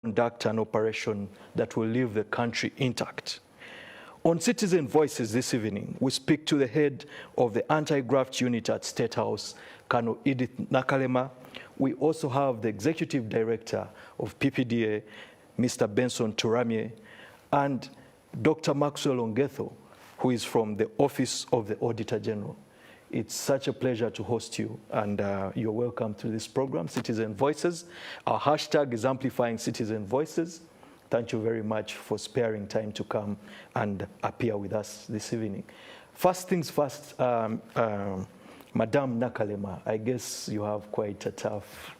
conduct an operation that will leave the country intact. On Citizen Voices this evening, we speak to the head of the anti-graft unit at State House, Colonel Edith Nakalema. We also have the executive director of PPDA, Mr. Benson Turamye, and Dr. Maxwell Ongetho, who is from the Office of the Auditor General. It's such a pleasure to host you, and you're welcome to this program, Citizen Voices. Our hashtag is Amplifying Citizen Voices. Thank you very much for sparing time to come and appear with us this evening. First things first, Madam Nakalema, I guess you have quite a tough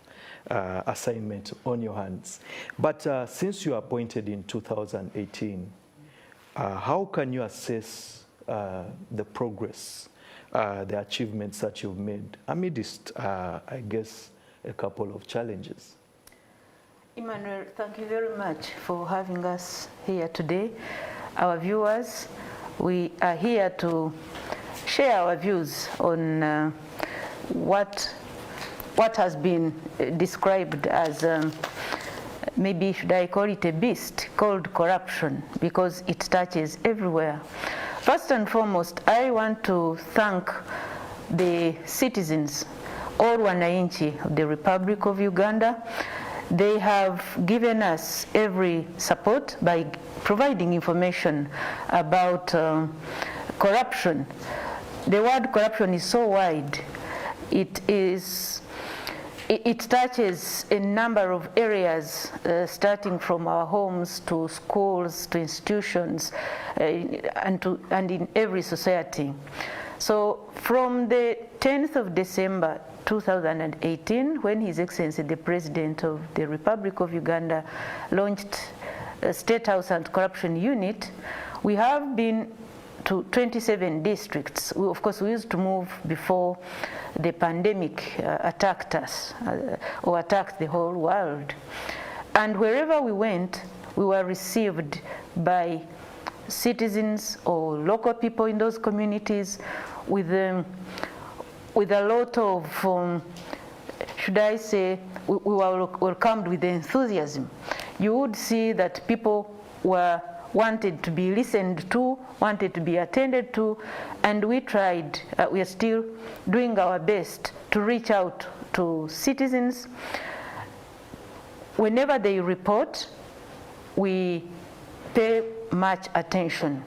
assignment on your hands. But since you were appointed in 2018, how can you assess the progress, the achievements that you've made amidst, I guess, a couple of challenges? Emmanuel, thank you very much for having us here today. Our viewers, we are here to share our views on what has been described as maybe should I call it a beast called corruption, because it touches everywhere. First and foremost, I want to thank the citizens, all wananchi of the Republic of Uganda. They have given us every support by providing information about corruption. The word corruption is so wide. It touches a number of areas, starting from our homes to schools to institutions, and in every society. So from the 10th of December 2018, when His Excellency the President of the Republic of Uganda launched a State House Anti-Corruption Unit, we have been to 27 districts. Of course, we used to move before the pandemic attacked us, or attacked the whole world. And wherever we went, we were received by citizens or local people in those communities with a lot of, should I say, we were welcomed with enthusiasm. You would see that people wanted to be listened to, wanted to be attended to, and we tried, we are still doing our best to reach out to citizens. Whenever they report, we pay much attention.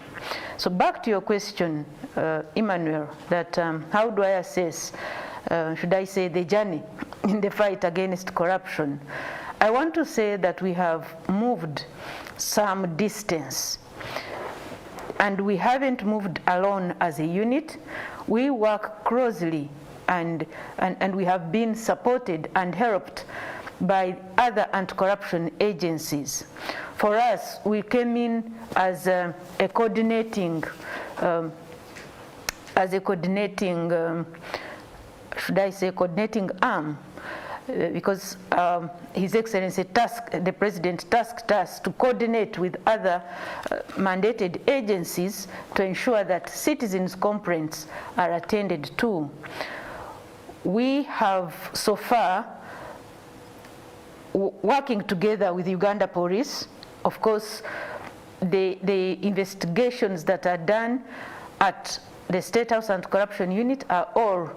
So back to your question, Emmanuel, that how do I assess, should I say, the journey in the fight against corruption? I want to say that we have moved some distance, and we haven't moved alone as a unit. We work closely, and we have been supported and helped by other anti-corruption agencies. For us, we came in as a coordinating, should I say, coordinating arm, because His Excellency the President tasked us to coordinate with other mandated agencies to ensure that citizens' complaints are attended to. We have so far, working together with Uganda Police, of course, the investigations that are done at the State House Anti-Corruption Unit are all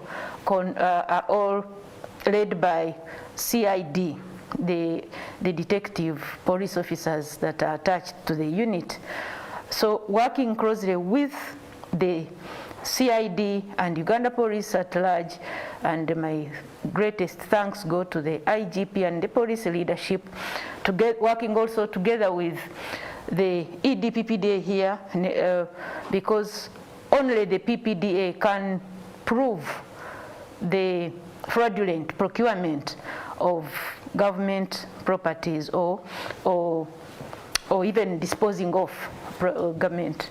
led by CID, the detective police officers that are attached to the unit. So working closely with the CID and Uganda Police at large, and my greatest thanks go to the IGP and the police leadership, working also together with the PPDA here, because only the PPDA can prove the fraudulent procurement of government properties or even disposing of government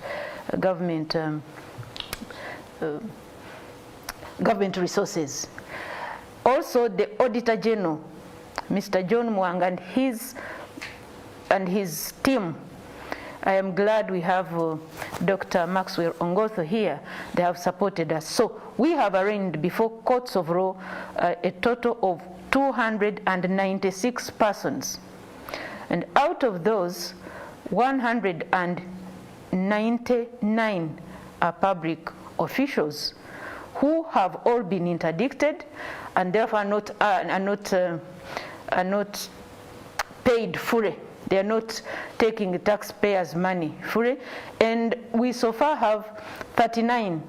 resources. Also, the Auditor General, Mr. John Mwanga, and his team. I am glad we have Dr. Maxwell Ongetho here. They have supported us. So we have arraigned before courts of law a total of 296 persons And out of those, 199 are public officials who have all been interdicted and therefore are not paid fully. They are not taking taxpayers' money fully. And we so far have 39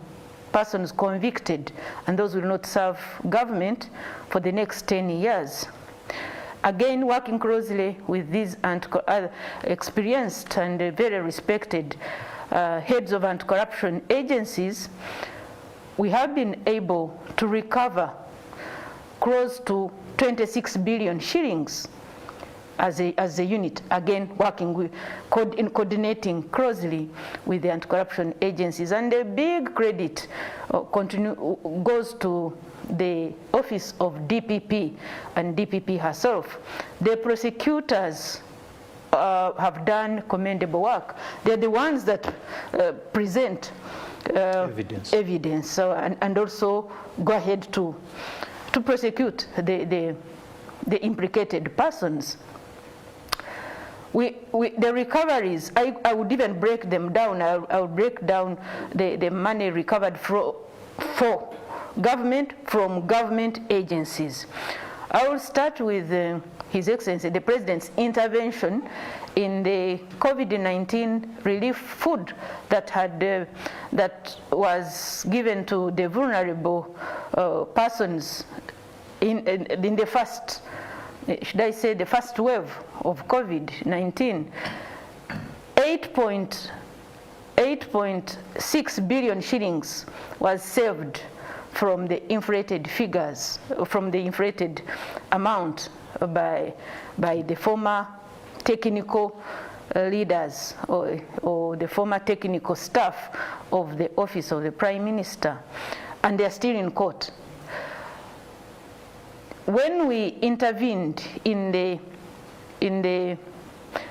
persons convicted, and those will not serve government for the next 10 years. Again, working closely with these experienced and very respected heads of anti-corruption agencies, we have been able to recover close to 26 billion shillings as a unit, again working with, coordinating closely with the anti-corruption agencies. And a big credit goes to the office of DPP and DPP herself. The prosecutors have done commendable work. They're the ones that present evidence, so, and also go ahead to prosecute the implicated persons. The recoveries, I would even break them down. I would break down the money recovered for government from government agencies. I will start with His Excellency, the President's intervention in the COVID-19 relief food that was given to the vulnerable persons in the first, should I say, the first wave of COVID-19. 8.6 billion shillings was saved from the inflated figures, from the inflated amount by the former technical leaders or the former technical staff of the office of the Prime Minister, and they are still in court. When we intervened in the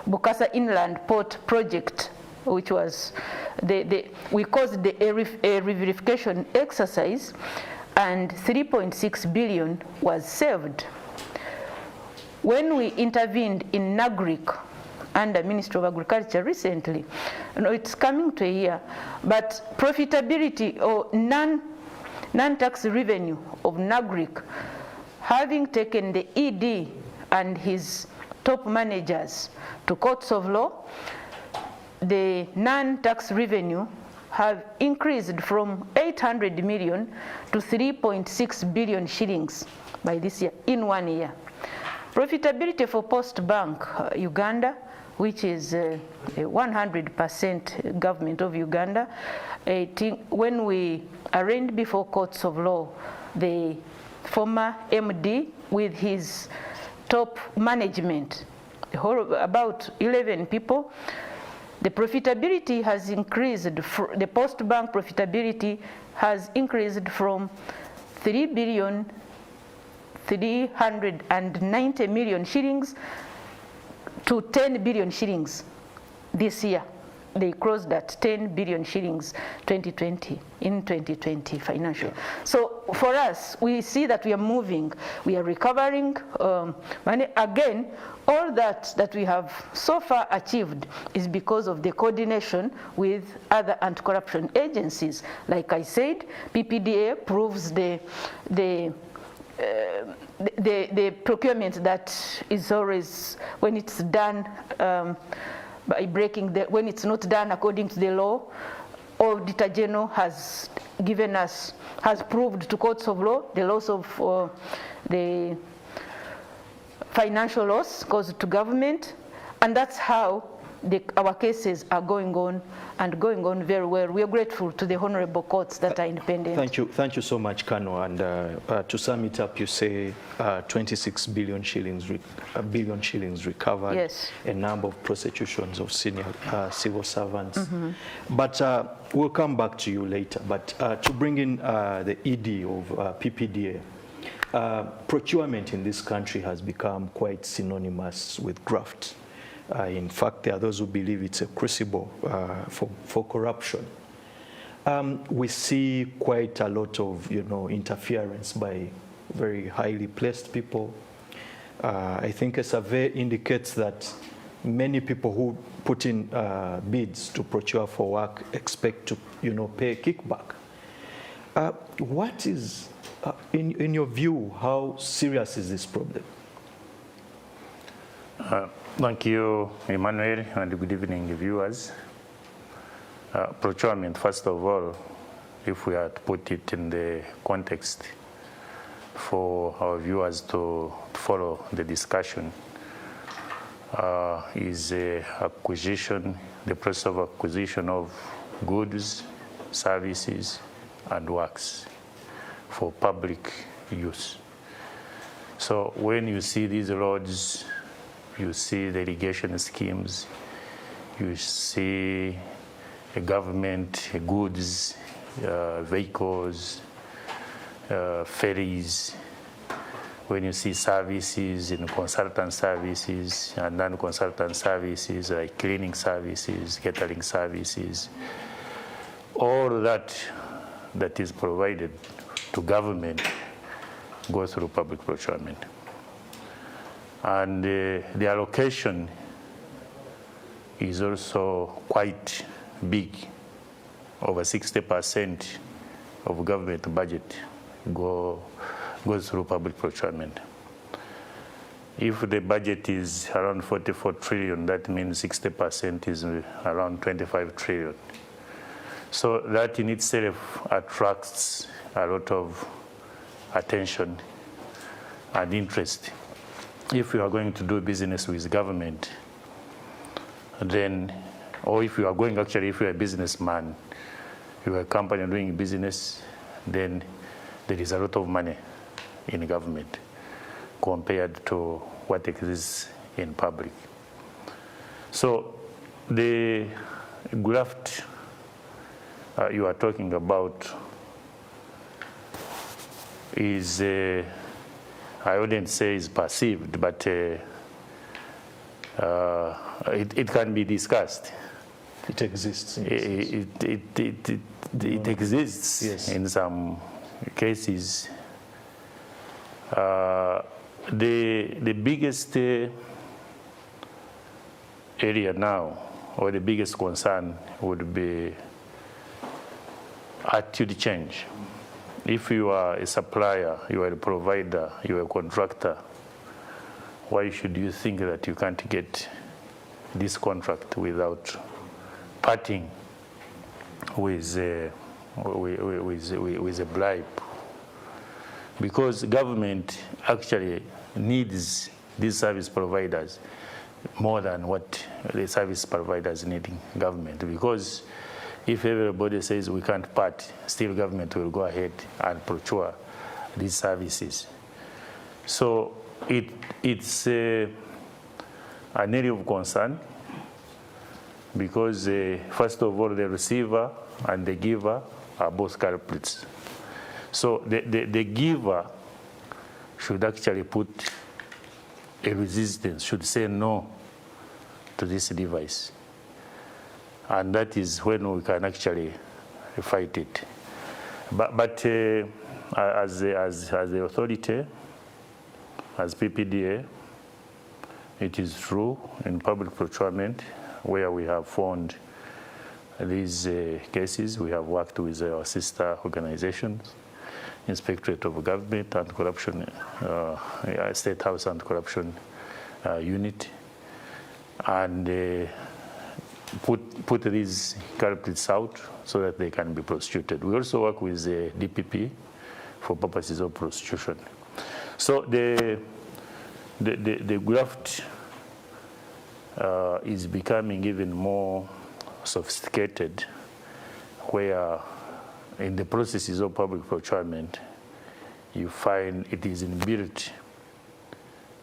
Bukasa Inland Port project, which was we caused a re-verification exercise, and 3.6 billion was saved. When we intervened in Nagrik under Ministry of Agriculture recently, it's coming to a year, but profitability or non-tax revenue of Nagrik, having taken the ED and his top managers to courts of law, the non-tax revenue have increased from 800 million to 3.6 billion shillings by this year, in 1 year. Profitability for Post Bank Uganda, which is 100% government of Uganda, when we arraigned before courts of law the former MD with his top management, about 11 people, the profitability has increased. The Post Bank profitability has increased from 3,390 million shillings to 10 billion shillings this year. They closed at 10 billion shillings in 2020 financial. So for us, we see that we are moving, we are recovering money. Again, all that we have so far achieved is because of the coordination with other anti-corruption agencies. Like I said, PPDA proves the procurement that is always, when it's done by breaking when it's not done according to the law, Auditor General has proved to courts of law the loss of the financial loss caused to government, and that's how our cases are going on and going on very well. We are grateful to the honorable courts that are independent. Thank you so much, Kano. And to sum it up, you say 26 billion shillings recovered, yes. A number of prosecutions of senior civil servants. Mm-hmm. But we'll come back to you later. But to bring in the ED of PPDA, procurement in this country has become quite synonymous with graft. In fact, there are those who believe it's a crucible for corruption. We see quite a lot of, interference by very highly placed people. I think a survey indicates that many people who put in bids to procure for work expect to, pay a kickback. What is, in your view, how serious is this problem? Thank you, Emmanuel, and good evening, viewers. Procurement, first of all, if we are to put it in the context for our viewers to follow the discussion, is acquisition, the process of acquisition of goods, services, and works for public use. So when you see these roads, you see the irrigation schemes, you see government goods, vehicles, ferries, when you see services in consultant services and non-consultant services like cleaning services, catering services, all that is provided to government goes through public procurement. And the allocation is also quite big. Over 60% of government budget goes through public procurement. If the budget is around 44 trillion, that means 60% is around 25 trillion. So that in itself attracts a lot of attention and interest. If you are going to do business with government, then, or if you are going, actually, if you are a businessman, you are a company doing business, then there is a lot of money in government compared to what exists in public. So the graft you are talking about is, I wouldn't say is perceived, but it can be discussed. It exists. It exists, yes, in some cases. The biggest area now, or the biggest concern, would be attitude change. If you are a supplier, you are a provider, you are a contractor, why should you think that you can't get this contract without parting with a bribe? Because government actually needs these service providers more than what the service providers need government. Because if everybody says we can't part, still government will go ahead and procure these services. So it's an area of concern, because first of all, the receiver and the giver are both culprits. So the giver should actually put a resistance, should say no to this device. And that is when we can actually fight it. But as the authority, as PPDA, it is true in public procurement where we have found these cases. We have worked with our sister organizations, Inspectorate of Government and Corruption, State House and Corruption Unit, and put these culprits out so that they can be prosecuted. We also work with the DPP for purposes of prosecution. So the graft is becoming even more sophisticated, where in the processes of public procurement, you find it is inbuilt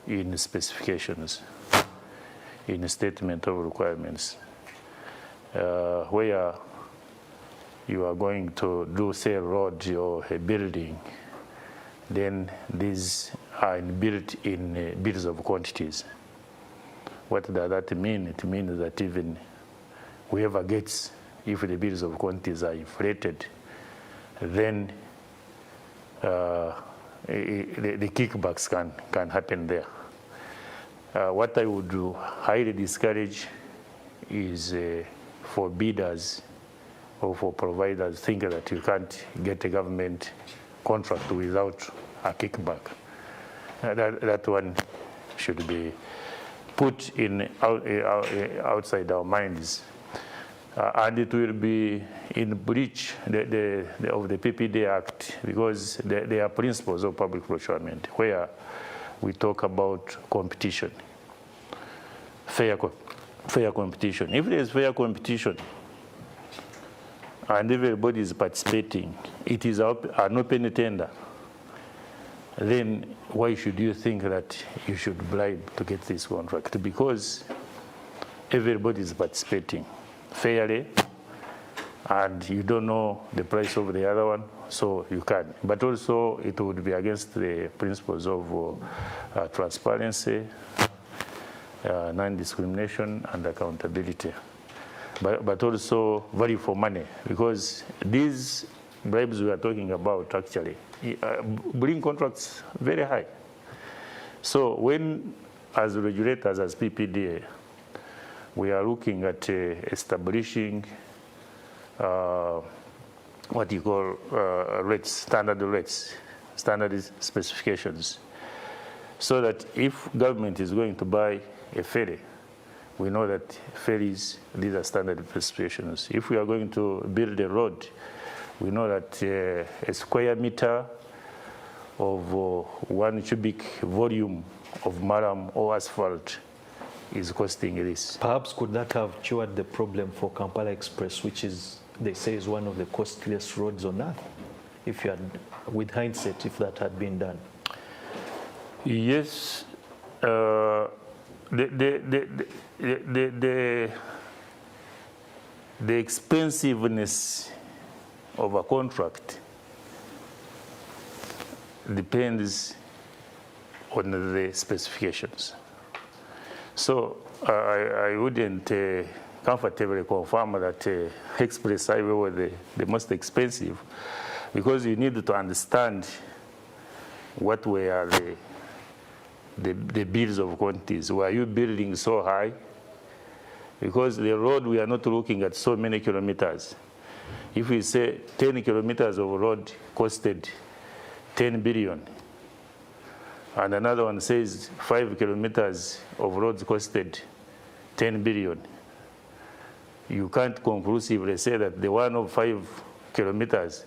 in specifications, in a statement of requirements, where you are going to do, say, a road or a building, then these are built in bills of quantities. What does that mean? It means that even whoever gets, if the bills of quantities are inflated, then the kickbacks can happen there. What I would highly discourage is for bidders or for providers think that you can't get a government contract without a kickback. That one should be put in outside our minds. And it will be in breach of the PPDA Act, because there are principles of public procurement where we talk about competition, fair competition. If there is fair competition and everybody is participating, it is an open tender, then why should you think that you should bribe to get this contract? Because everybody is participating fairly, and you don't know the price of the other one, so you can. But also, it would be against the principles of transparency, non-discrimination, and accountability. But also value for money, because these bribes we are talking about actually bring contracts very high. So when, as regulators, as PPDA, we are looking at establishing what you call rates, standard specifications, so that if government is going to buy a ferry, we know that ferries, these are standard specifications. If we are going to build a road, we know that a square meter of 1 cubic volume of maram or asphalt is costing this. Perhaps could that have cured the problem for Kampala Express, which is, they say, is one of the costliest roads on earth, if you had, with hindsight, if that had been done? Yes. The expensiveness of a contract depends on the specifications. So I wouldn't comfortably confirm that Express Highway was the most expensive, because you need to understand what were the bills of quantities. Were you building so high? Because the road, we are not looking at so many kilometers. If we say 10 kilometers of road costed 10 billion, and another one says 5 kilometers of roads costed 10 billion, you can't conclusively say that the one of 5 kilometers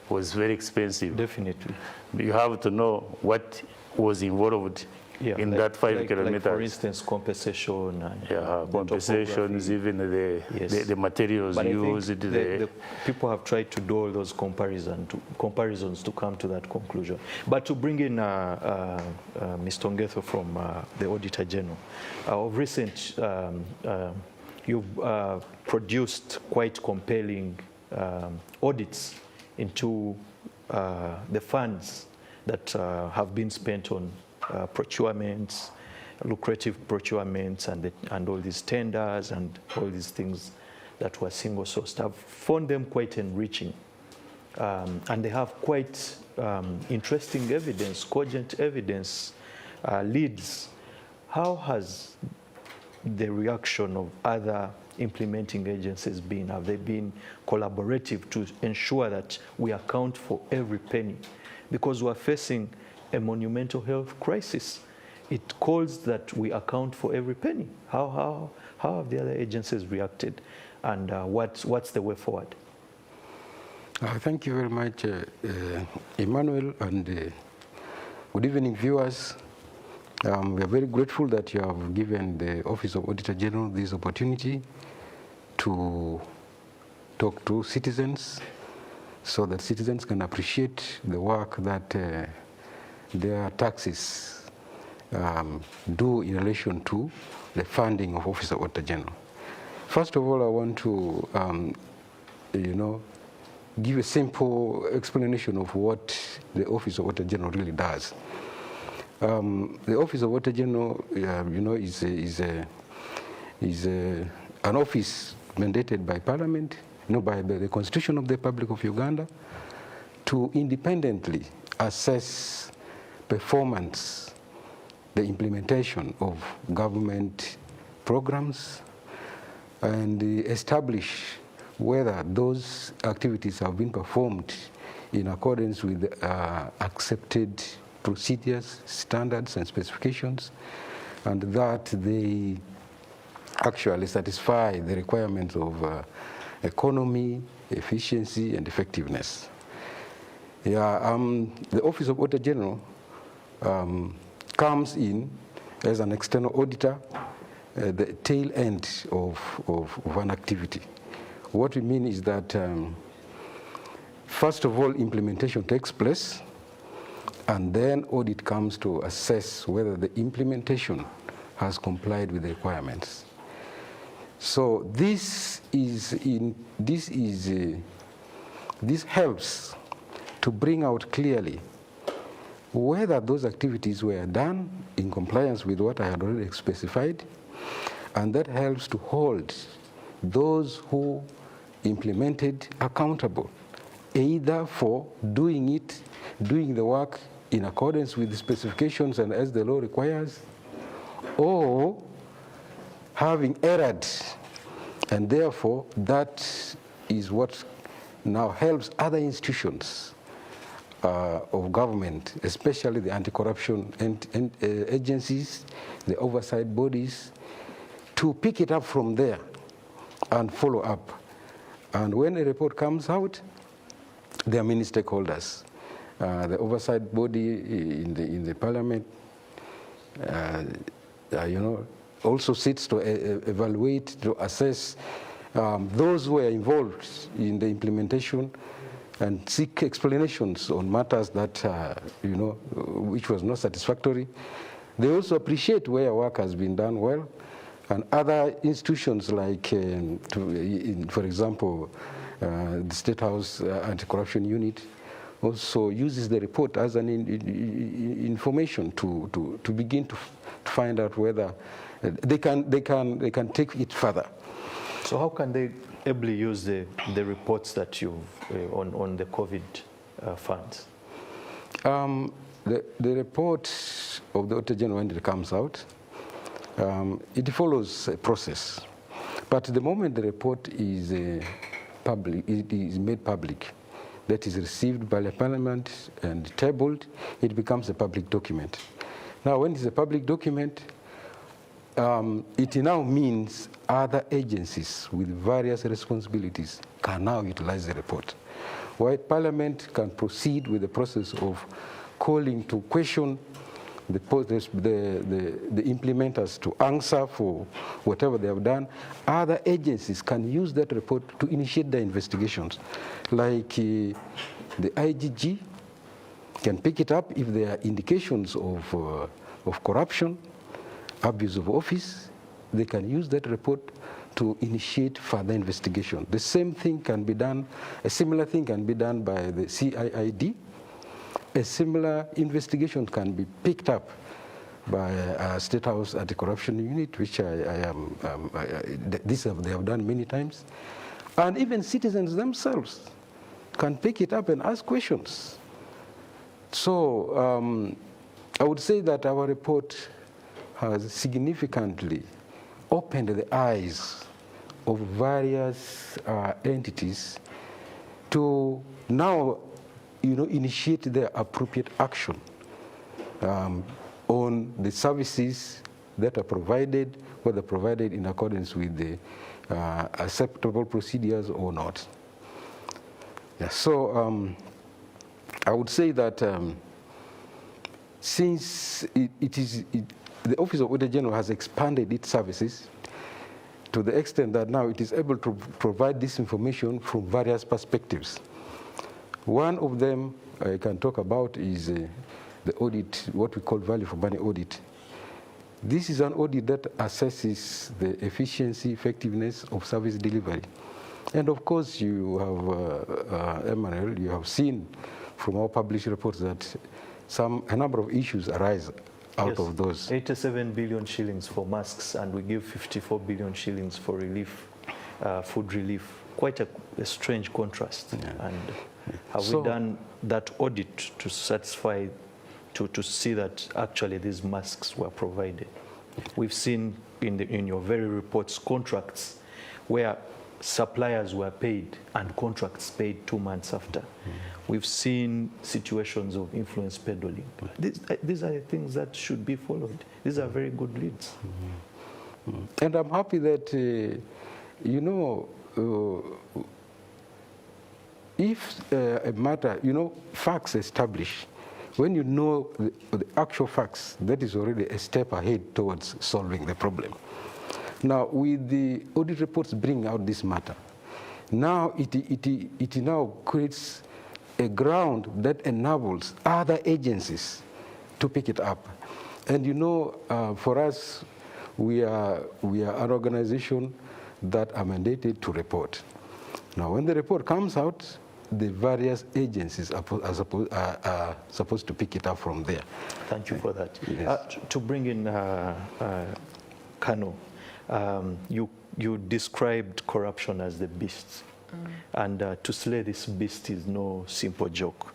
was very expensive. Definitely. You have to know what was involved in that 5 kilometers. Like, for instance, compensation. And, compensations, even the materials used. The people have tried to do all those comparisons to come to that conclusion. But to bring in Mr. Ngetho from the Auditor General, of recent, you've produced quite compelling audits into the funds that have been spent on procurements, lucrative procurements, and all these tenders and all these things that were single-sourced. I've found them quite enriching, and they have quite interesting evidence, cogent evidence, leads. How has the reaction of other implementing agencies been? Have they been collaborative to ensure that we account for every penny? Because we're facing a monumental health crisis. It calls that we account for every penny. How have the other agencies reacted, and what's the way forward? Thank you very much, Emmanuel, and good evening, viewers. We are very grateful that you have given the Office of Auditor General this opportunity to talk to citizens, so that citizens can appreciate the work that their taxes do in relation to the funding of Office of Auditor General. First of all, I want to, give a simple explanation of what the Office of Auditor General really does. The Office of Auditor General, is an office mandated by Parliament, by the Constitution of the Republic of Uganda, to independently assess performance the implementation of government programs and establish whether those activities have been performed in accordance with accepted procedures, standards, and specifications, and that they actually satisfy the requirements of economy, efficiency, and effectiveness. Yeah, the Office of Auditor General comes in as an external auditor at the tail end of an activity. What we mean is that, first of all, implementation takes place, and then audit comes to assess whether the implementation has complied with the requirements. So this helps to bring out clearly whether those activities were done in compliance with what I had already specified, and that helps to hold those who implemented accountable, either for doing the work in accordance with the specifications and as the law requires, or having erred, and therefore that is what now helps other institutions of government, especially the anti-corruption agencies, the oversight bodies, to pick it up from there and follow up. And when a report comes out, there are many stakeholders. The oversight body in the parliament, also sits to evaluate, to assess those who are involved in the implementation and seek explanations on matters that, which was not satisfactory. They also appreciate where work has been done well, and other institutions like, for example, the State House Anti-Corruption Unit also uses the report as an information to begin to find out whether they can take it further. So how can they ably use the reports that you've on the COVID funds? The report of the Auditor General, when it comes out, it follows a process. But the moment the report is it is made public, that is received by the Parliament and tabled, it becomes a public document. Now, when it's a public document, it now means other agencies with various responsibilities can now utilize the report. While Parliament can proceed with the process of calling to question the implementers to answer for whatever they have done, other agencies can use that report to initiate their investigations. Like the IGG can pick it up if there are indications of corruption, abuse of office. They can use that report to initiate further investigation. The same thing can be done, a similar thing can be done by the CIID. A similar investigation can be picked up by a State House Anti-Corruption Unit, which they have done many times. And even citizens themselves can pick it up and ask questions. So I would say that our report has significantly opened the eyes of various entities to now initiate their appropriate action on the services that are provided, whether provided in accordance with the acceptable procedures or not. Yeah, so I would say that since the Office of Auditor General has expanded its services to the extent that now it is able to provide this information from various perspectives. One of them I can talk about is the audit, what we call value for money audit. This is an audit that assesses the efficiency, effectiveness of service delivery. And of course, you have, Emmanuel, you have seen from our published reports that a number of issues arise out of those. 87 billion shillings for masks, and we give 54 billion shillings for relief, food relief. Quite a strange contrast. Yeah. And have we done that audit to satisfy to see that actually these masks were provided. We've seen in your very reports contracts where suppliers were paid and contracts paid 2 months after. We've seen situations of influence peddling. These are the things that should be followed. These are very good leads. And I'm happy that, if a matter, facts establish, when you know the actual facts, that is already a step ahead towards solving the problem. Now, with the audit reports bringing out this matter, now it now creates a ground that enables other agencies to pick it up. And for us, we are an organization that are mandated to report. Now, when the report comes out, the various agencies are supposed to pick it up from there. Thank you for that. Yes. To bring in Kano, you described corruption as the beast. And to slay this beast is no simple joke.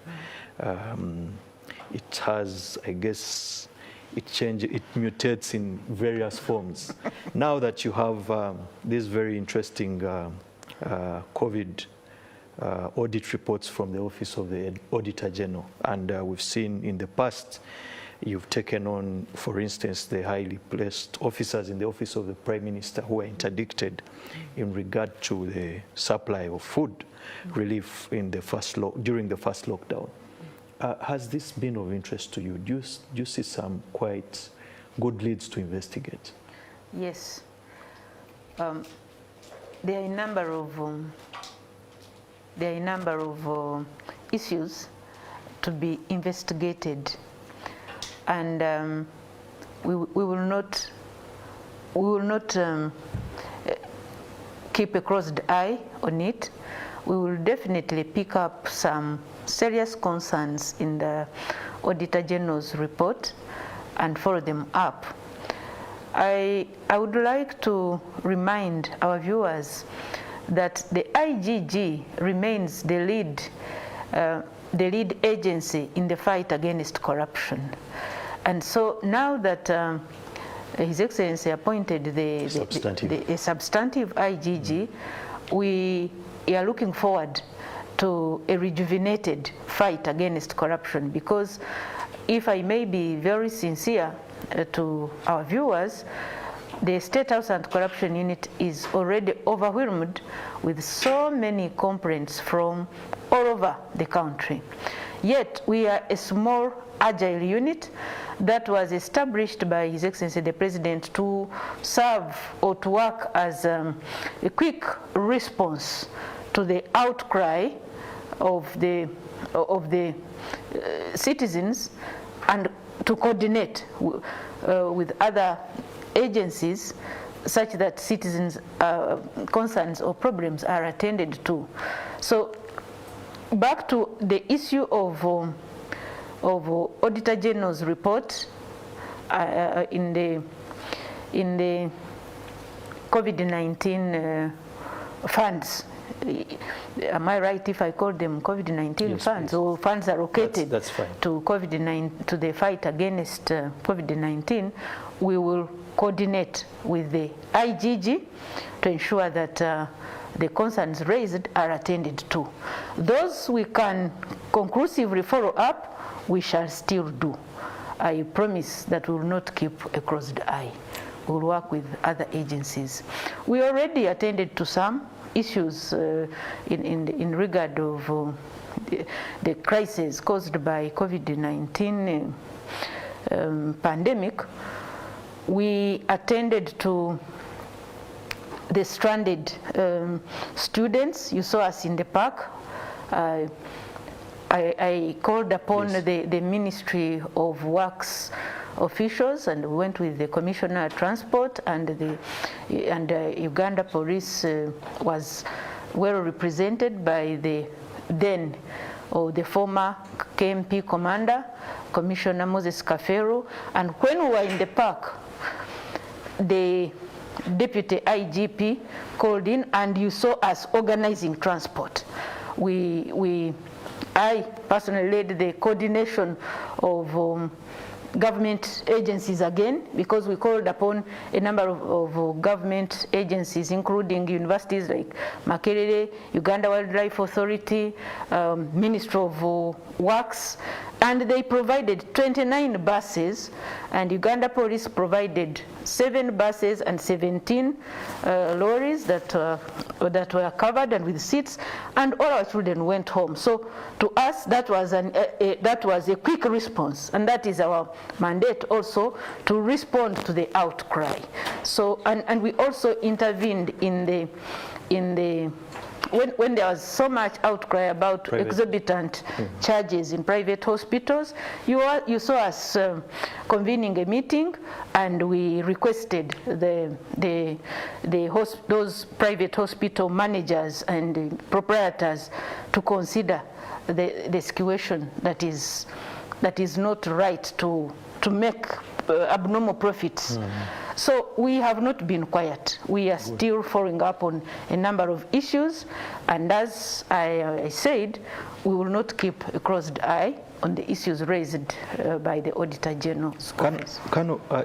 It has, I guess, it mutates in various forms. Now that you have these very interesting COVID audit reports from the Office of the Auditor General, and we've seen in the past you've taken on, for instance, the highly placed officers in the Office of the Prime Minister who are interdicted in regard to the supply of food relief in the during the first lockdown. Has this been of interest to you? Do you see some quite good leads to investigate? Yes. There are a number of issues to be investigated, and we will not keep a closed eye on it. We will definitely pick up some serious concerns in the Auditor General's report and follow them up. I would like to remind our viewers that the IGG remains the lead agency in the fight against corruption. And so now that His Excellency appointed a substantive IGG, we are looking forward to a rejuvenated fight against corruption, because if I may be very sincere to our viewers, the State House Anti-Corruption Unit is already overwhelmed with so many complaints from all over the country. Yet we are a small, agile unit that was established by His Excellency the President to serve or to work as a quick response to the outcry of the citizens, and to coordinate with other agencies such that citizens' concerns or problems are attended to. So back to the issue of Auditor General's report in the COVID-19 funds. Am I right if I call them COVID-19 yes, funds, please. or funds allocated that's fine. to COVID-19, to the fight against COVID-19? We will coordinate with the IGG to ensure that the concerns raised are attended to. Those we can conclusively follow up, we shall still do. I promise that we will not keep a closed eye. We will work with other agencies. We already attended to some issues in regard of the crisis caused by COVID-19 pandemic. We attended to the stranded students. You saw us in the park. I called upon yes. the Ministry of Works officials, and we went with the Commissioner of Transport, and Uganda Police was well represented by the then or the former KMP commander, Commissioner Moses Kafero. And when we were in the park, the Deputy IGP called in, and you saw us organizing transport. I personally led the coordination of government agencies again, because we called upon a number of government agencies, including universities like Makerere, Uganda Wildlife Authority, Ministry of Works, and they provided 29 buses, and Uganda Police provided 7 buses and 17 lorries that were covered and with seats, and all our children went home. So to us, that was a quick response, and that is our mandate also, to respond to the outcry. So and we also intervened in the when there was so much outcry about exorbitant charges in private hospitals, you saw us convening a meeting, and we requested those private hospital managers and proprietors to consider the situation that is not right to make abnormal profits. So we have not been quiet. We are still following up on a number of issues, and as I said, we will not keep a closed eye on the issues raised by the Auditor General's office.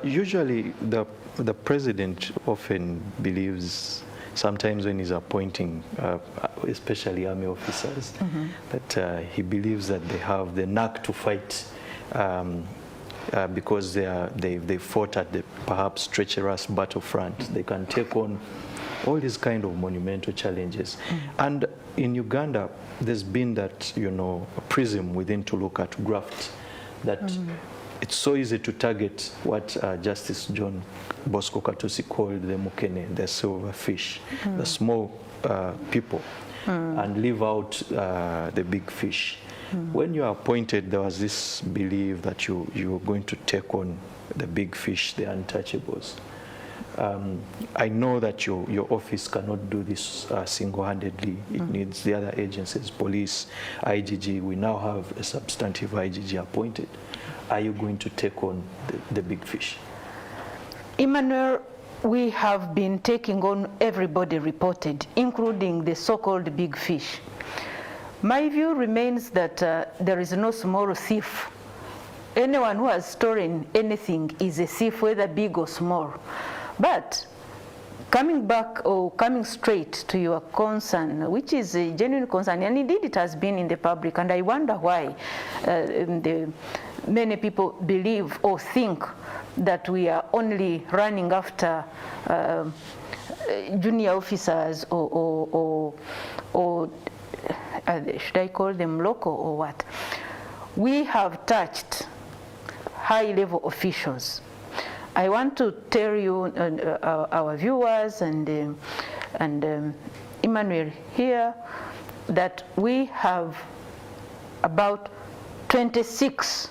Usually the president often believes, sometimes when he's appointing, especially army officers, that he believes that they have the knack to fight, because they fought at the perhaps treacherous battlefront. They can take on all these kind of monumental challenges. And in Uganda, there's been that, prism within to look at Graft, that it's so easy to target what Justice John Bosco Katusi called the mukene, the silverfish, the small people, and leave out the big fish. When you are appointed, there was this belief that you were going to take on the big fish, the untouchables. I know that your office cannot do this single-handedly. It needs the other agencies, police, IGG. We now have a substantive IGG appointed. Are you going to take on the big fish? Emmanuel, we have been taking on everybody reported, including the so-called big fish. My view remains that there is no small thief. Anyone who has stolen anything is a thief, whether big or small. But coming back or coming straight to your concern, which is a genuine concern, and indeed it has been in the public, and I wonder why many people believe or think that we are only running after junior officers or should I call them local or what? We have touched high-level officials. I want to tell you, our viewers and Emmanuel here, that we have about 26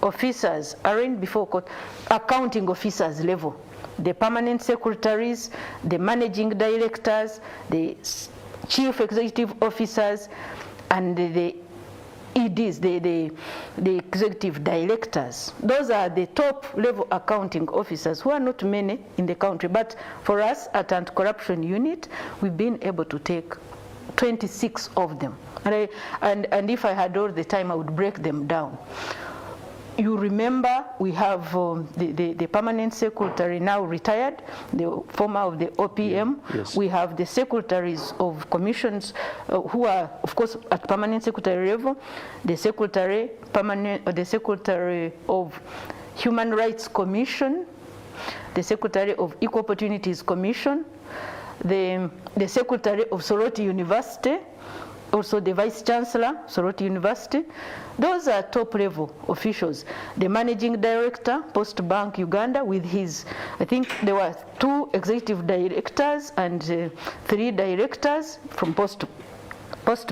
officers arraigned before court, accounting officers level, the permanent secretaries, the managing directors, the chief executive officers, and the EDs, the executive directors. Those are the top level accounting officers, who are not many in the country. But for us at Anti-Corruption Unit, we've been able to take 26 of them. And if I had all the time, I would break them down. You remember we have the permanent secretary, now retired, the former of the OPM. Yes. We have the secretaries of commissions who are, of course, at permanent secretary level, the secretary of Human Rights Commission, the secretary of Equal Opportunities Commission, the secretary of Soroti University, also the Vice Chancellor, Soroti University. Those are top level officials. The Managing Director, Post Bank Uganda, with his, I think there were 2 executive directors and 3 directors from Post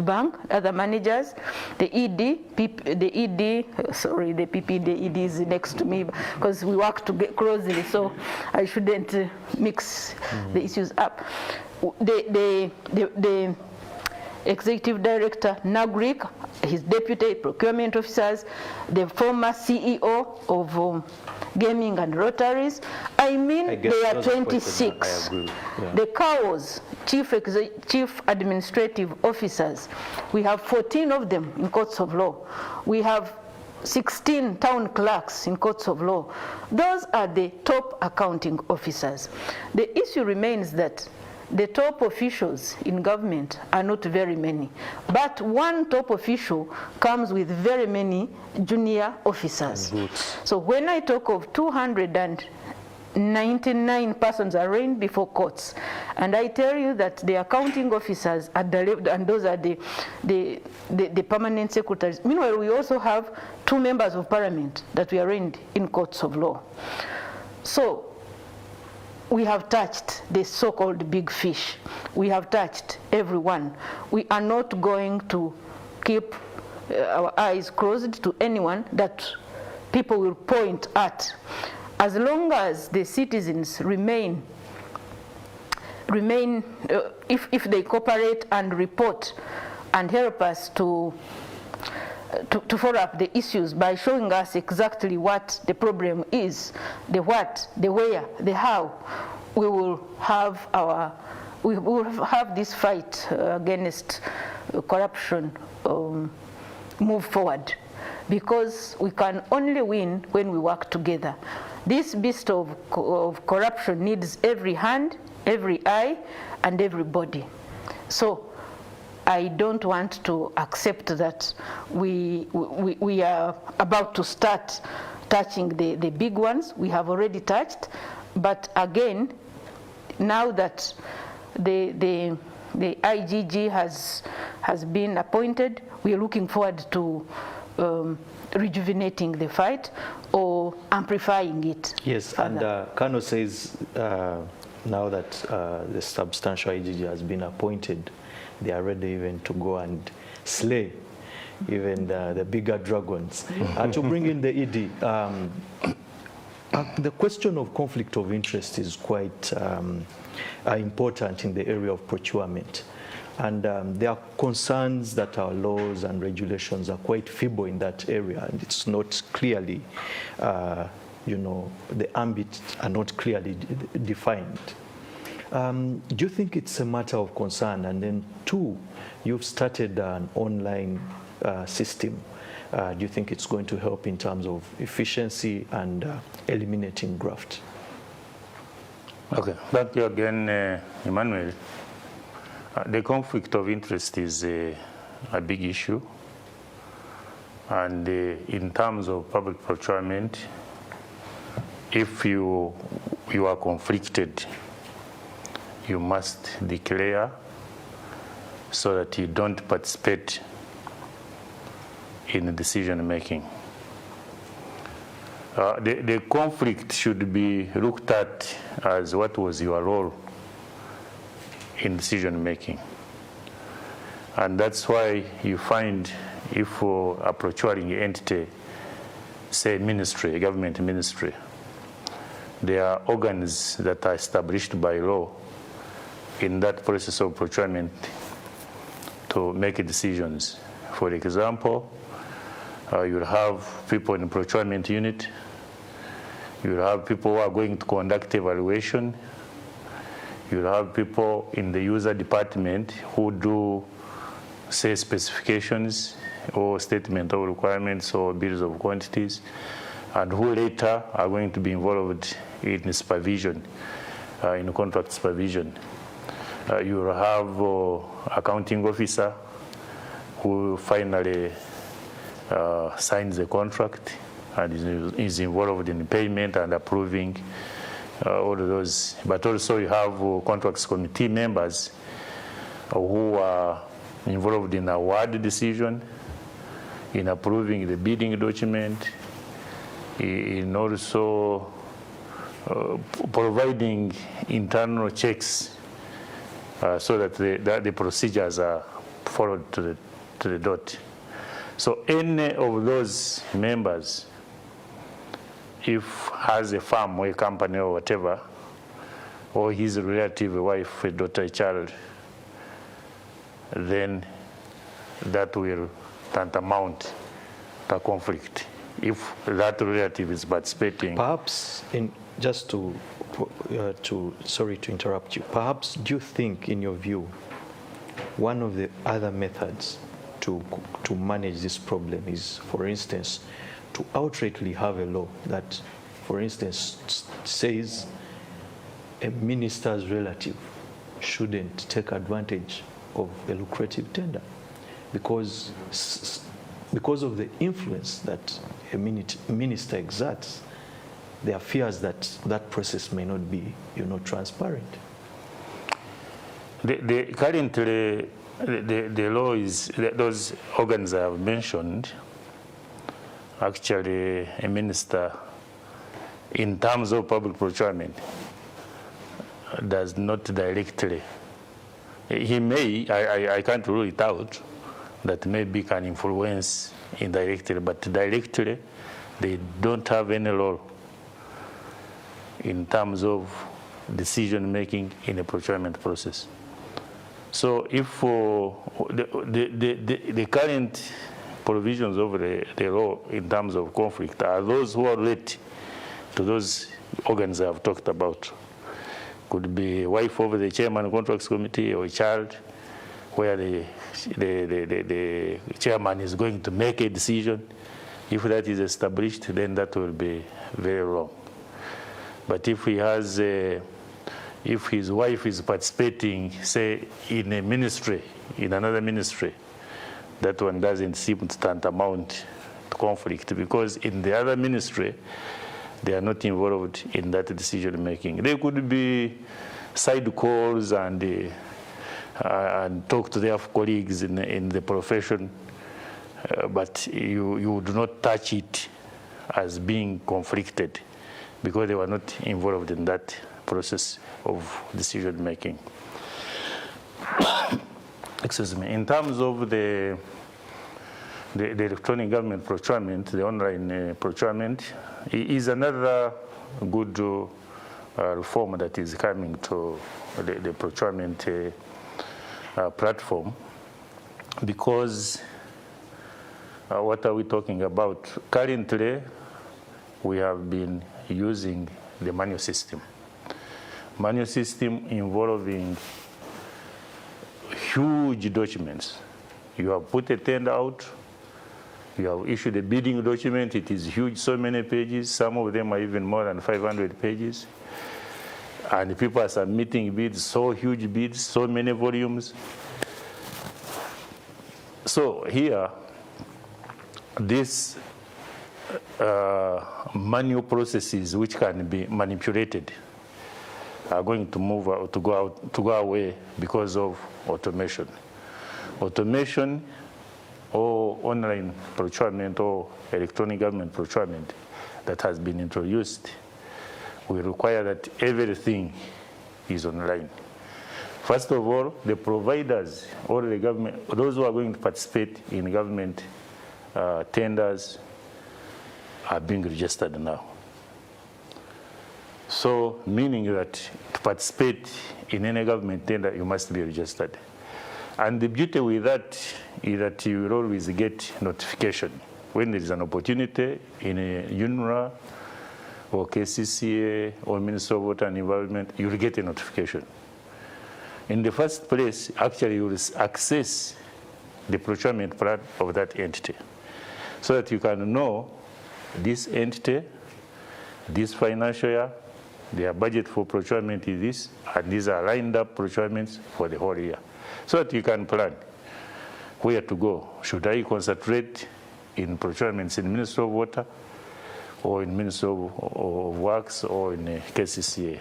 Bank, other managers, the PPDA ED is next to me because we work together closely, so I shouldn't mix the issues up. The Executive Director Nagrik, his deputy procurement officers, the former CEO of gaming and rotaries. I mean, there are 26. I agree. Yeah. The CAOs, chief administrative officers, we have 14 of them in courts of law. We have 16 town clerks in courts of law. Those are the top accounting officers. The issue remains that the top officials in government are not very many, but one top official comes with very many junior officers. So when I talk of 299 persons arraigned before courts, and I tell you that the accounting officers at the level, and those are the permanent secretaries. Meanwhile, we also have 2 members of parliament that we arraigned in courts of law. So we have touched the so-called big fish. We have touched everyone. We are not going to keep our eyes closed to anyone that people will point at. As long as the citizens remain, if they cooperate and report and help us to follow up the issues by showing us exactly what the problem is, the what, the where, the how, we will have this fight against corruption move forward, because we can only win when we work together. This beast of corruption needs every hand, every eye, and everybody. So I don't want to accept that we are about to start touching the big ones. We have already touched, but again, now that the IGG has been appointed, we are looking forward to rejuvenating the fight or amplifying it. Yes, further. And Kano says now that the substantial IGG has been appointed, they are ready even to go and slay even the bigger dragons. And to bring in the ED, the question of conflict of interest is quite important in the area of procurement. And there are concerns that our laws and regulations are quite feeble in that area, and it's not clearly, the ambit are not clearly defined. Do you think it's a matter of concern? And then 2, you've started an online system. Do you think it's going to help in terms of efficiency and eliminating graft? Okay, thank you again, Emmanuel. The conflict of interest is a big issue. And in terms of public procurement, if you are conflicted, you must declare so that you don't participate in decision making. The conflict should be looked at as what was your role in decision making. And that's why you find if a procuring entity, say ministry, a government ministry, there are organs that are established by law in that process of procurement to make decisions. For example, you'll have people in the procurement unit, you'll have people who are going to conduct evaluation, you'll have people in the user department who do, say, specifications or statement of requirements or bills of quantities, and who later are going to be involved in supervision, in contract supervision. You'll have accounting officer who finally signs the contract and is involved in payment and approving all of those. But also you have contracts committee members who are involved in award decision, in approving the bidding document, in also providing internal checks so that the procedures are followed to the dot. So any of those members, if has a farm or a company or whatever, or his relative, a wife, a daughter, a child, then that will tantamount to conflict if that relative is participating. Perhaps, just sorry to interrupt you, perhaps do you think, in your view, one of the other methods to manage this problem is, for instance, to outrightly have a law that, for instance, says a minister's relative shouldn't take advantage of a lucrative tender because of the influence that a minister exerts. There are fears that that process may not be, transparent. Currently, the law is, those organs I have mentioned, actually a minister, in terms of public procurement, does not directly, he may, I can't rule it out, that maybe can influence indirectly, but directly they don't have any role in terms of decision making in a procurement process. So if the current provisions of the law in terms of conflict are those who are related to those organs I have talked about, could be a wife of the chairman of contracts committee or a child, where the chairman is going to make a decision. If that is established, then that will be very wrong. But if he has, if his wife is participating, say, in a ministry, in another ministry, that one doesn't seem to tantamount to conflict, because in the other ministry, they are not involved in that decision making. There could be side calls and talk to their colleagues in the profession, but you do not touch it as being conflicted, because they were not involved in that process of decision making. Excuse me. In terms of the electronic government procurement, the online procurement, is another good reform that is coming to the procurement platform, because what are we talking about? Currently, we have been using the manual system. Manual system involving huge documents. You have put a tender out, you have issued a bidding document, it is huge, so many pages, some of them are even more than 500 pages. And people are submitting bids, so huge bids, so many volumes. So here, these manual processes which can be manipulated are going to move out, to go away because of automation. Automation or online procurement or electronic government procurement that has been introduced will require that everything is online. First of all, the providers or the government, those who are going to participate in government tenders are being registered now. So, meaning that to participate in any government tender, you must be registered. And the beauty with that is that you will always get notification. When there is an opportunity in a UNRWA or KCCA or Ministry of Water and Environment, you will get a notification. In the first place, actually, you will access the procurement plan of that entity, so that you can know this entity, this financial year, their budget for procurement is this, and these are lined up procurements for the whole year, so that you can plan where to go. Should I concentrate in procurements in Ministry of Water, or in Ministry of Works, or in KCCA?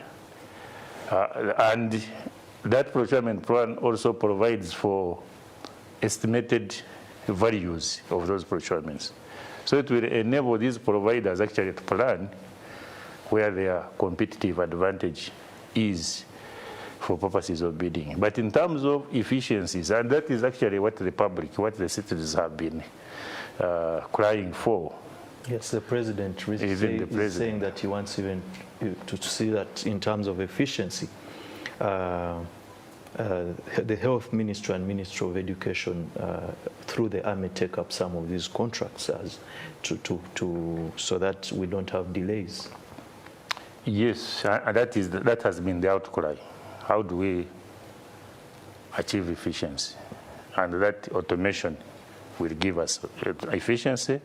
And that procurement plan also provides for estimated values of those procurements. So it will enable these providers actually to plan where their competitive advantage is for purposes of bidding. But in terms of efficiencies, and that is actually what the public, what the citizens have been crying for. Yes, the president is saying that he wants even to see that in terms of efficiency. the Health Ministry and Ministry of Education through the Army take up some of these contracts as so that we don't have delays? Yes, and that has been the outcry. How do we achieve efficiency? And that automation will give us efficiency.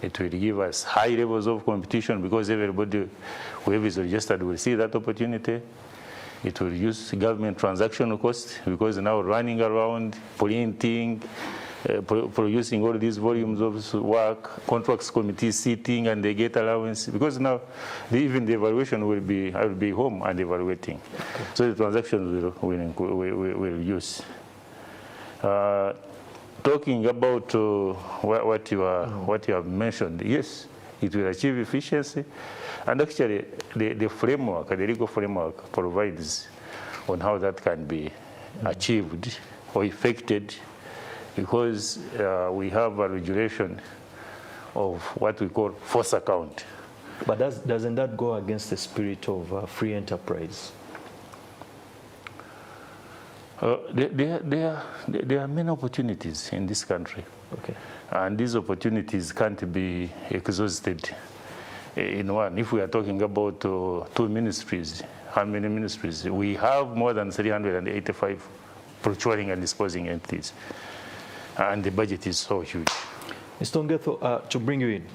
It will give us high levels of competition because everybody who is registered will see that opportunity. It will reduce government transactional costs because now running around, printing, producing all these volumes of work, contracts committees sitting and they get allowance because now even the evaluation will be, I will be home and evaluating. So the transactions will reduce. Talking about what you have mentioned, yes, it will achieve efficiency. And actually, the framework, the legal framework provides on how that can be achieved or effected because we have a regulation of what we call force account. But doesn't that go against the spirit of free enterprise? There are many opportunities in this country. Okay. And these opportunities can't be exhausted in one. If we are talking about 2 ministries, how many ministries? We have more than 385 procuring and disposing entities. And the budget is so huge. Mr. Ongetho, to bring you in,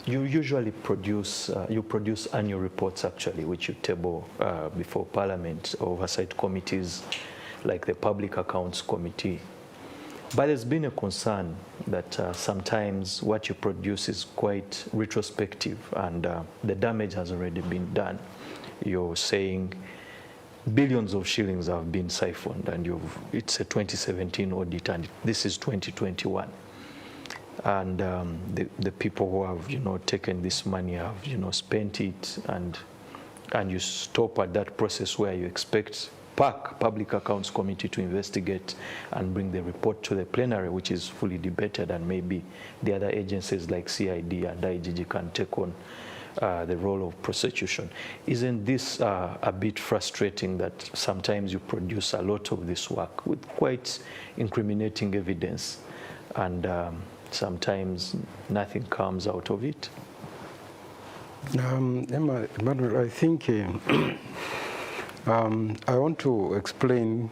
you usually produce annual reports actually, which you table before Parliament, oversight committees like the Public Accounts Committee. But there's been a concern that sometimes what you produce is quite retrospective and the damage has already been done. You're saying billions of shillings have been siphoned and it's a 2017 audit and this is 2021. And the people who have, taken this money have, spent it and you stop at that process where you expect Public Accounts Committee to investigate and bring the report to the plenary, which is fully debated, and maybe the other agencies like CID and IGG can take on the role of prosecution. Isn't this a bit frustrating that sometimes you produce a lot of this work with quite incriminating evidence and sometimes nothing comes out of it? Emmanuel, I think I want to explain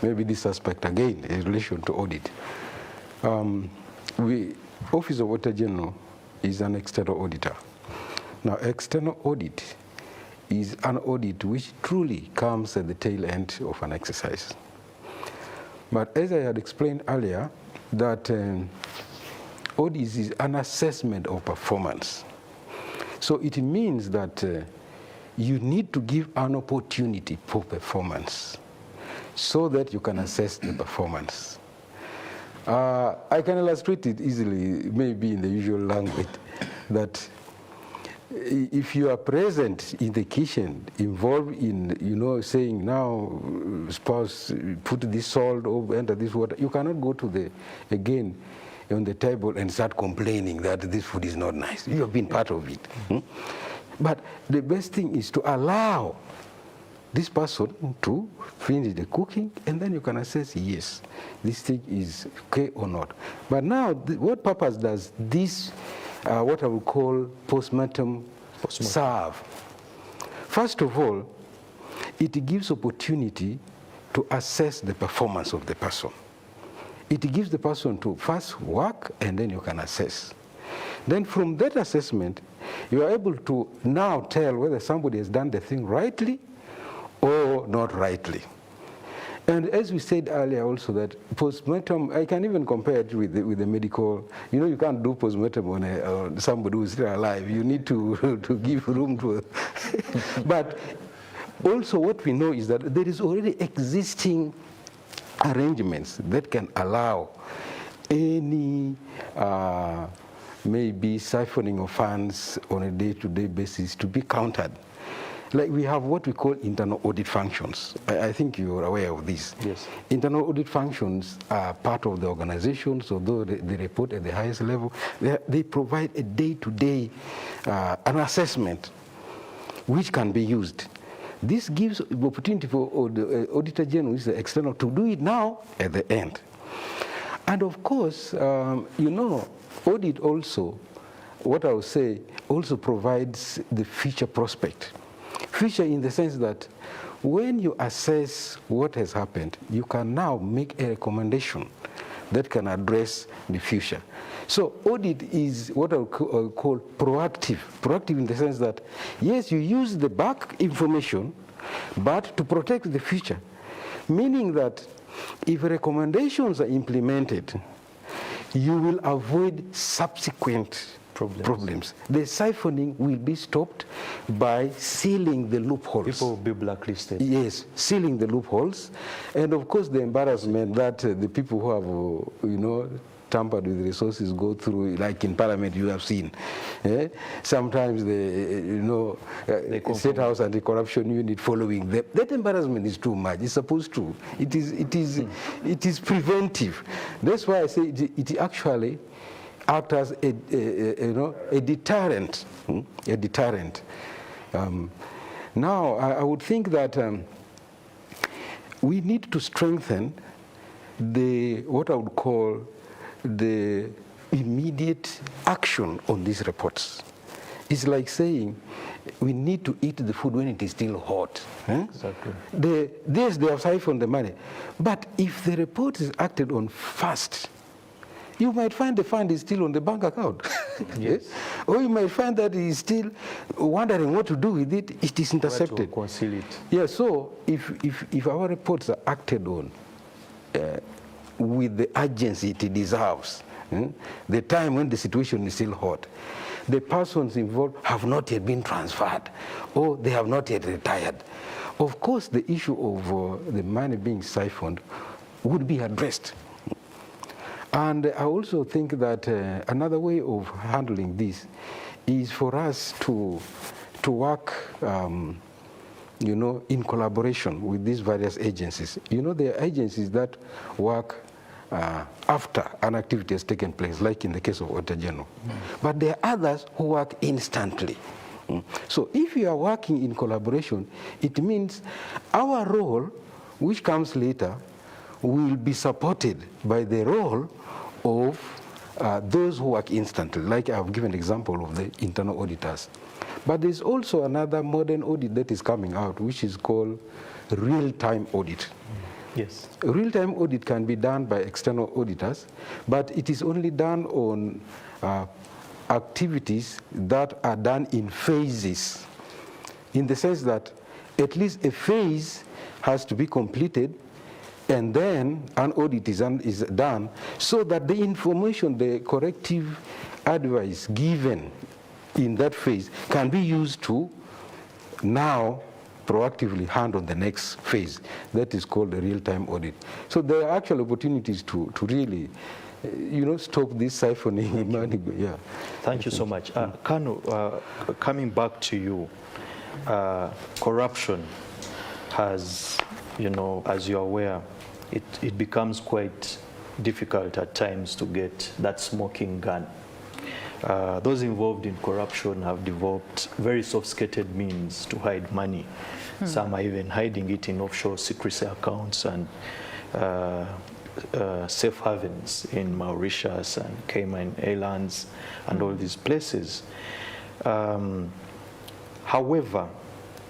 maybe this aspect again in relation to audit. Office of Auditor General is an external auditor. Now, external audit is an audit which truly comes at the tail end of an exercise. But as I had explained earlier, that audit is an assessment of performance. So it means that you need to give an opportunity for performance so that you can assess the performance. I can illustrate it easily, maybe in the usual language, that if you are present in the kitchen, involved in, saying now, spouse, put this salt or enter this water, you cannot go to again on the table and start complaining that this food is not nice. You have been part of it. But the best thing is to allow this person to finish the cooking, and then you can assess, yes, this thing is okay or not. But now, what purpose does this, what I would call postmortem serve? First of all, it gives opportunity to assess the performance of the person. It gives the person to first work, and then you can assess. Then from that assessment, you are able to now tell whether somebody has done the thing rightly or not rightly. And as we said earlier also, that postmortem, I can even compare it with the medical. You can't do postmortem on somebody who is still alive. You need to give room to But also what we know is that there is already existing arrangements that can allow any maybe siphoning of funds on a day-to-day basis to be countered. Like we have what we call internal audit functions. I think you're aware of this. Yes. Internal audit functions are part of the organization, so though they report at the highest level, they provide a day-to-day an assessment which can be used. this gives the opportunity for the Auditor General, which is the external, to do it now at the end. And of course, you know, audit also, what I would say, also provides the future prospect. Future in the sense that when you assess what has happened, you can now make a recommendation that can address the future. So audit is what I would call proactive. Proactive in the sense that, yes, you use the back information, but to protect the future. Meaning that if recommendations are implemented, you will avoid subsequent problems. The siphoning will be stopped by sealing the loopholes. People will be blacklisted. Yes, sealing the loopholes. And of course the embarrassment that the people who have, you know, tampered with resources go through, like in Parliament you have seen. Sometimes the State House Anti-Corruption Unit following them. That embarrassment is too much. It's supposed to. It is preventive. That's why I say it actually acts as a deterrent. A deterrent. Now I would think that we need to strengthen what I would call the immediate action on these reports. It's like saying we need to eat the food when it is still hot. Exactly. They have siphoned the money. But if the report is acted on fast, you might find the fund is still on the bank account. Yes. Or you might find that he is still wondering what to do with it. It is intercepted. To conceal it. Yeah, so if our reports are acted on with the urgency it deserves, the time when the situation is still hot, the persons involved have not yet been transferred, or they have not yet retired. Of course, the issue of the money being siphoned would be addressed. And I also think that another way of handling this is for us to work you know, in collaboration with these various agencies. You know, there are agencies that work after an activity has taken place, like in the case of Auditor General. But there are others who work instantly. So if you are working in collaboration, it means our role, which comes later, will be supported by the role of those who work instantly, like I've given an example of the internal auditors. But there's also another modern audit that is coming out, which is called real-time audit. Yes. Real-time audit can be done by external auditors, but it is only done on activities that are done in phases, in the sense that at least a phase has to be completed, and then an audit is done, so that the information, the corrective advice given in that phase can be used to now proactively hand on the next phase. That is called a real-time audit. So there are actual opportunities to really, you know, stop this siphoning money. Yeah. Thank you so much. Kano, coming back to you, corruption has, you know, as you're aware, it becomes quite difficult at times to get that smoking gun. Those involved in corruption have developed very sophisticated means to hide money. Some are even hiding it in offshore secrecy accounts and safe havens in Mauritius and Cayman Islands and all these places. However,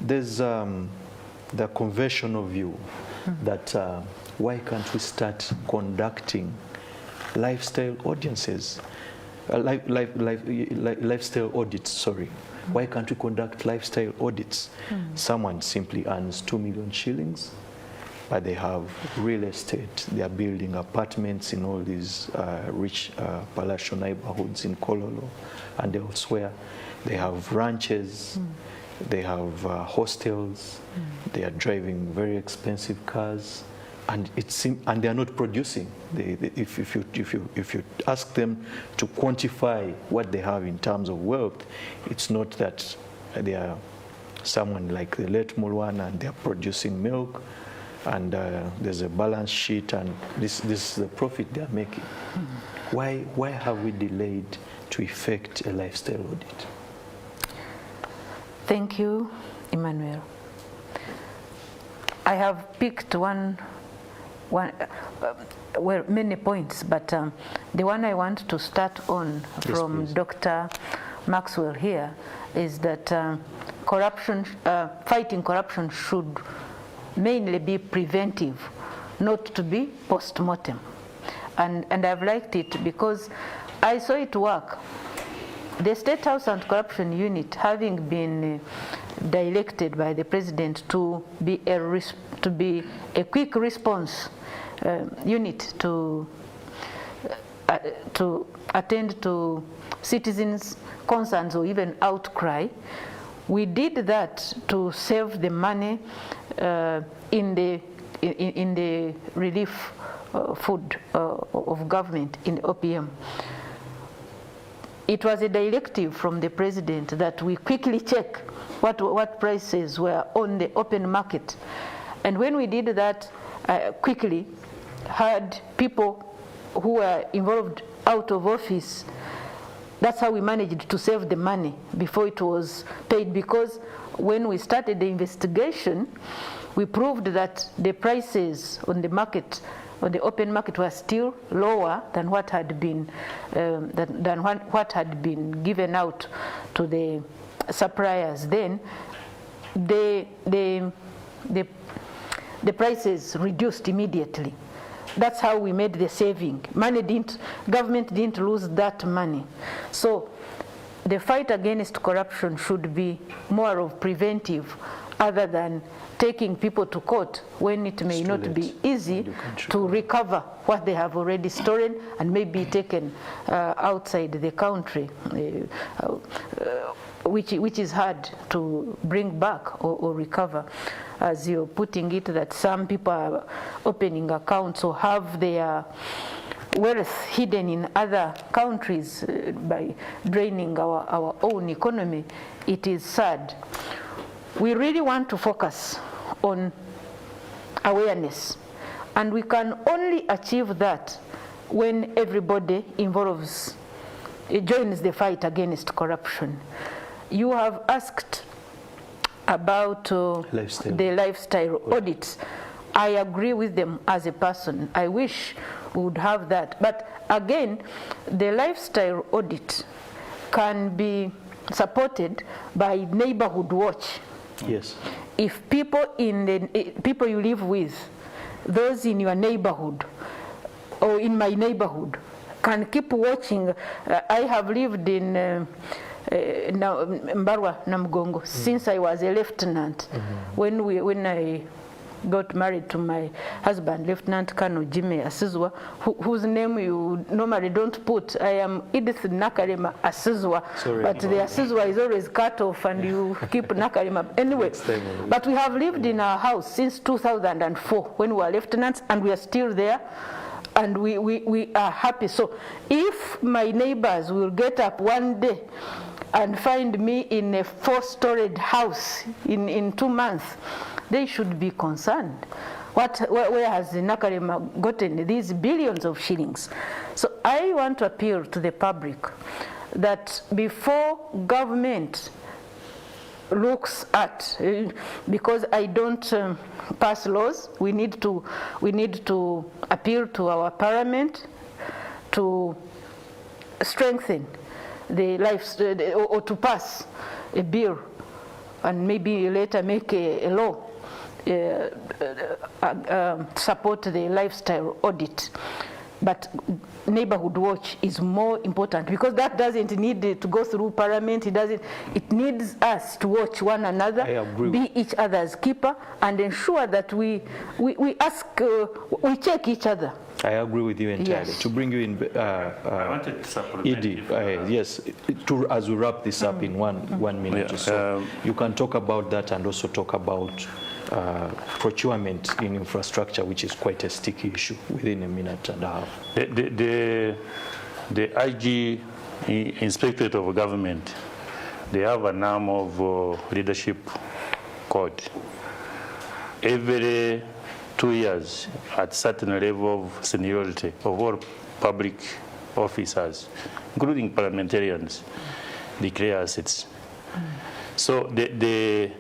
there's the conventional view that why can't we start conducting lifestyle audiences? Lifestyle audits, sorry. Why can't we conduct lifestyle audits? Someone simply earns 2 million shillings, but they have real estate. They are building apartments in all these rich palatial neighborhoods in Kololo and elsewhere. They have ranches, they have hostels, they are driving very expensive cars. And they are not producing. If you ask them to quantify what they have in terms of wealth, it's not that they are someone like the late Mulwana and they are producing milk, and there's a balance sheet, and this is the profit they are making. Why have we delayed to effect a lifestyle audit? Thank you, Emmanuel. I have picked well, many points, but the one I want to start on from Dr. Maxwell here is that fighting corruption should mainly be preventive, not to be post-mortem. And I've liked it because I saw it work. The State House Anti-Corruption Unit, having been directed by the President to be a quick response unit to attend to citizens' concerns or even outcry, we did that to save the money in the relief food of government in OPM. It was a directive from the President that we quickly check what prices were on the open market. And when we did that, quickly had people who were involved out of office. That's how we managed to save the money before it was paid, because when we started the investigation, we proved that the prices on the market, on the open market, were still lower than what had been what had been given out to the suppliers. Then the prices reduced immediately. That's how we made the saving. Government didn't lose that money. So the fight against corruption should be more of preventive, other than taking people to court when it may not be easy to recover what they have already stolen and maybe taken outside the country, which is hard to bring back or recover. As you're putting it, that some people are opening accounts or have their wealth hidden in other countries by draining our own economy. It is sad. We really want to focus on awareness, and we can only achieve that when everybody joins the fight against corruption. You have asked about the lifestyle audits. I agree with them as a person. I wish we would have that. But again, the lifestyle audit can be supported by neighborhood watch. Yes. If people people you live with, those in your neighborhood or in my neighborhood, can keep watching. I have lived in Mbarwa Namugongo since I was a lieutenant. When I got married to my husband, Lieutenant Colonel Jimmy Asizwa, whose name you normally don't put. I am Edith Nakalema Asizwa, but the Asizwa is always cut off and you keep Nakalema. Anyway, but we have lived in our house since 2004 when we were lieutenants, and we are still there. And we are happy. So if my neighbors will get up one day and find me in a 4-storied house in 2 months, they should be concerned. Where has Nakalema gotten these billions of shillings? So I want to appeal to the public that before government looks at, because I don't pass laws, we need to appeal to our parliament to strengthen the lives, or to pass a bill and maybe later make a law support the lifestyle audit. But neighborhood watch is more important, because that doesn't need to go through parliament. It needs us to watch one another, be each other's keeper, and ensure that we check each other. I agree with you entirely. Yes. To bring you in, I wanted to supplement. Edie, yes, as we wrap this up in one minute or so, you can talk about that and also talk about procurement in infrastructure, which is quite a sticky issue, within a minute and a half. The IG, Inspectorate of Government, they have a norm of leadership code. Every 2 years, at certain level of seniority of all public officers, including parliamentarians, declare assets. So the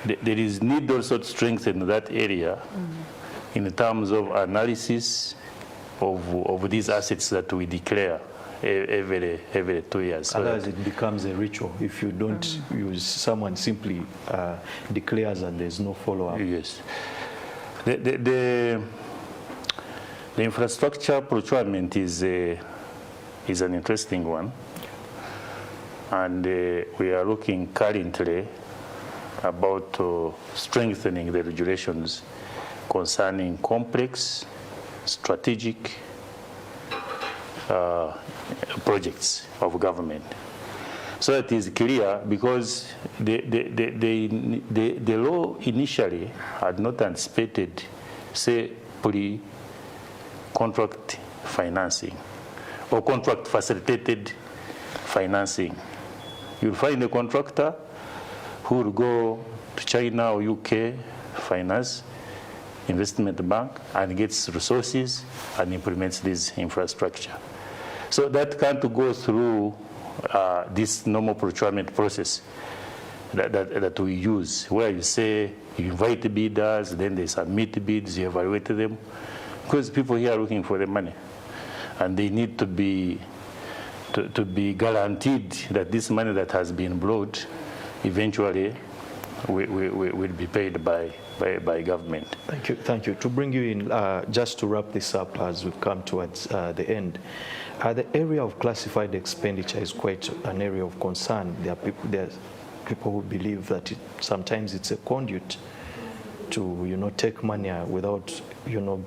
there is need also to strengthen that area in terms of analysis of these assets that we declare every 2 years. So otherwise it becomes a ritual if you don't use, someone simply declares and there's no follow-up. Yes. The infrastructure procurement is an interesting one, and we are looking currently about strengthening the regulations concerning complex, strategic projects of government. So it is clear, because the law initially had not anticipated, say, pre-contract financing or contract facilitated financing. You'll find a contractor who will go to China or UK, finance, investment bank, and gets resources and implements this infrastructure. So that can't go through this normal procurement process that we use, where you say you invite the bidders, then they submit bids, you evaluate them, because people here are looking for the money, and they need to be guaranteed that this money that has been brought eventually will be paid by government. Thank you. To bring you in, just to wrap this up as we've come towards the end, the area of classified expenditure is quite an area of concern. There are people who believe that sometimes it's a conduit to take money without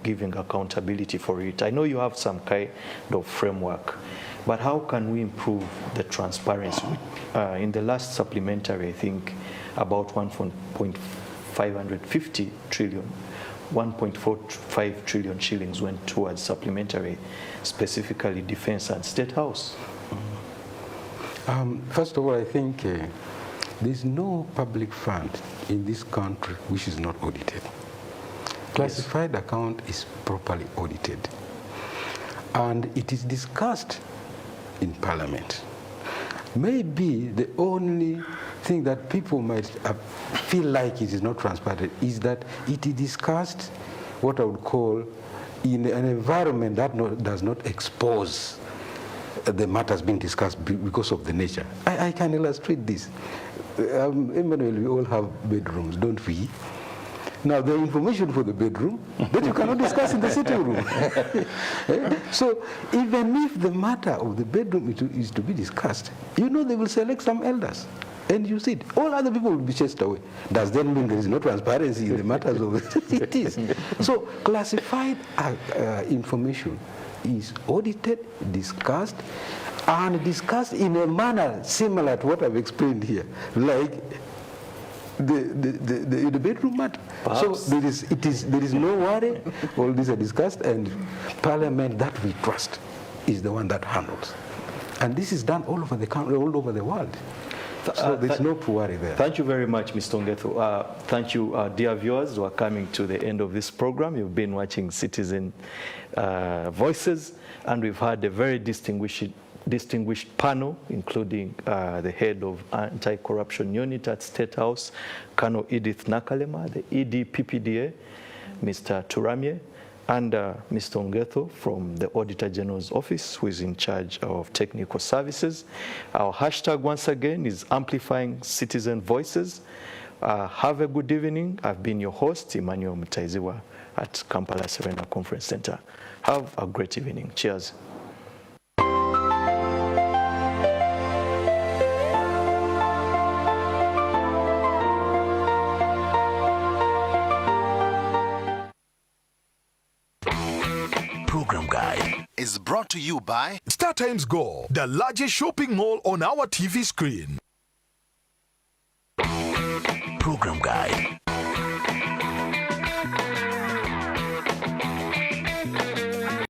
giving accountability for it. I know you have some kind of framework, but how can we improve the transparency? In the last supplementary, I think about 1.45 trillion shillings went towards supplementary, specifically defense and state house. First of all, I think there's no public fund in this country which is not audited. Classified account is properly audited, and it is discussed in Parliament. Maybe the only thing that people might feel like it is not transparent is that it is discussed, what I would call, in an environment that does not expose the matters being discussed because of the nature. I can illustrate this. Emmanuel, we all have bedrooms, don't we? Now, the information for the bedroom that you cannot discuss in the sitting room. So, even if the matter of the bedroom is to be discussed, they will select some elders and use it. All other people will be chased away. Does that mean there is no transparency in the matters of it? It is. So, classified information is audited, discussed, and discussed in a manner similar to what I've explained here, like the bedroom matter. Perhaps. So there is no worry. All these are discussed, and Parliament that we trust is the one that handles. And this is done all over the country, all over the world. So there's no worry there. Thank you very much, Mr. Ongetho. Thank you, dear viewers who are coming to the end of this program. You've been watching Citizen Voices, and we've had a very distinguished panel, including the head of anti-corruption unit at State House, Colonel Edith Nakalema, the ED PPDA, Mr. Turamye, and Mr. Ongetho from the Auditor General's Office, who is in charge of technical services. Our hashtag, once again, is Amplifying Citizen Voices. Have a good evening. I've been your host, Emmanuel Mutaiziwa, at Kampala Serena Conference Center. Have a great evening. Cheers. Program Guide is brought to you by StarTimes Go, the largest shopping mall on our TV screen. Program Guide.